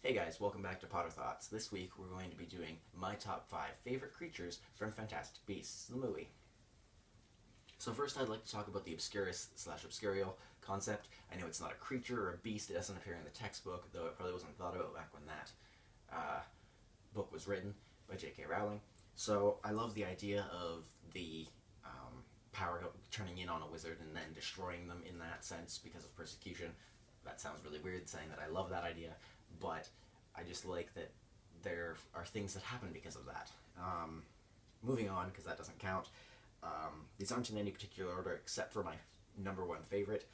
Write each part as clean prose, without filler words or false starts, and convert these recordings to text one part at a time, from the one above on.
Hey guys, welcome back to Potter Thoughts. This week we're going to be doing my top 5 favorite creatures from Fantastic Beasts, the movie. So first I'd like to talk about the Obscurus / Obscurial concept. I know it's not a creature or a beast, it doesn't appear in the textbook, though it probably wasn't thought about back when that book was written by J.K. Rowling. So I love the idea of the power turning in on a wizard and then destroying them in that sense because of persecution. That sounds really weird saying that I love that idea, but I just like that there are things that happen because of that. Moving on, because that doesn't count. These aren't in any particular order except for my number one favorite.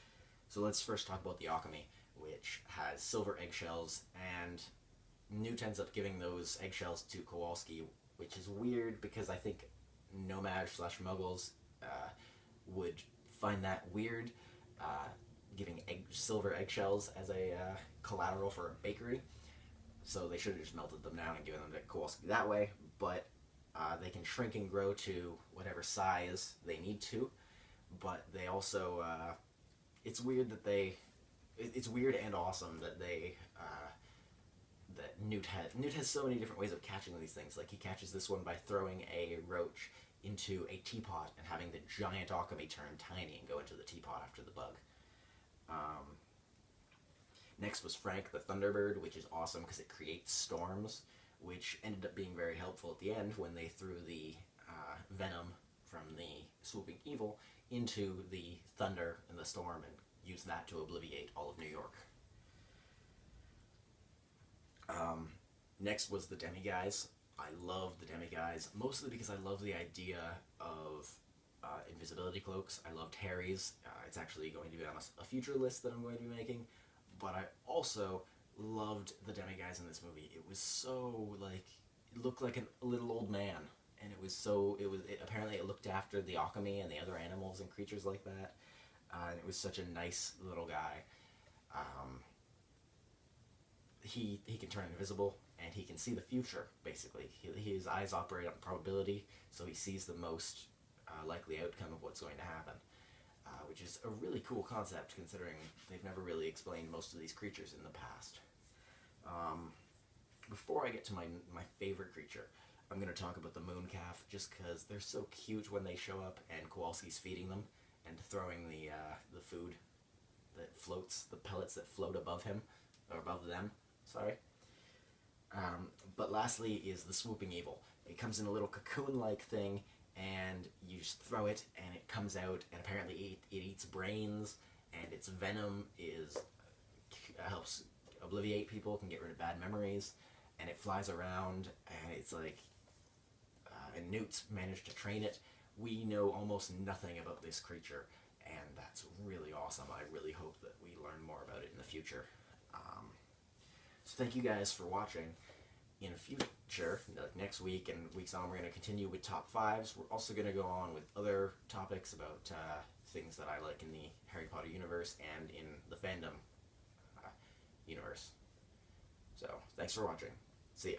So let's first talk about the Occamy, which has silver eggshells, and Newt ends up giving those eggshells to Kowalski, which is weird because I think Nomads / Muggles would find that weird, giving silver eggshells as a collateral for a bakery. So they should have just melted them down and given them to Kowalski that way, but they can shrink and grow to whatever size they need to, but they also, it's weird that it's weird and awesome that that Newt has so many different ways of catching these things. Like, he catches this one by throwing a roach into a teapot and having the giant Occamy turn tiny and go into the teapot after the bug. Next was Frank the Thunderbird, which is awesome because it creates storms, which ended up being very helpful at the end when they threw the venom from the swooping evil into the thunder and the storm and used that to obliviate all of New York. Next was the Demiguise. I love the Demiguise, mostly because I love the idea of invisibility cloaks. I loved Harry's. It's actually going to be on a future list that I'm going to be making, but I also loved the Demiguise in this movie. It was so, like, it looked like a little old man, and apparently it looked after the Occamy and the other animals and creatures like that, and it was such a nice little guy. He can turn invisible, and he can see the future, basically. His eyes operate on probability, so he sees the most likely outcome of what's going to happen, which is a really cool concept, considering they've never really explained most of these creatures in the past. Before I get to my favorite creature, I'm going to talk about the Mooncalf, just because they're so cute when they show up and Kowalski's feeding them and throwing the food that floats, the pellets that float above him, or above them, sorry. But lastly is the Swooping Evil. It comes in a little cocoon-like thing, and you just throw it, and it comes out, and apparently it eats brains, and its venom helps obliviate people, can get rid of bad memories, and it flies around, and it's like, and Newt's managed to train it. We know almost nothing about this creature, and that's really awesome. I really hope that we learn more about it in the future. So thank you guys for watching. In future, like next week and weeks on, we're going to continue with top 5s. We're also going to go on with other topics about things that I like in the Harry Potter universe and in the fandom universe. So, thanks for watching. See ya.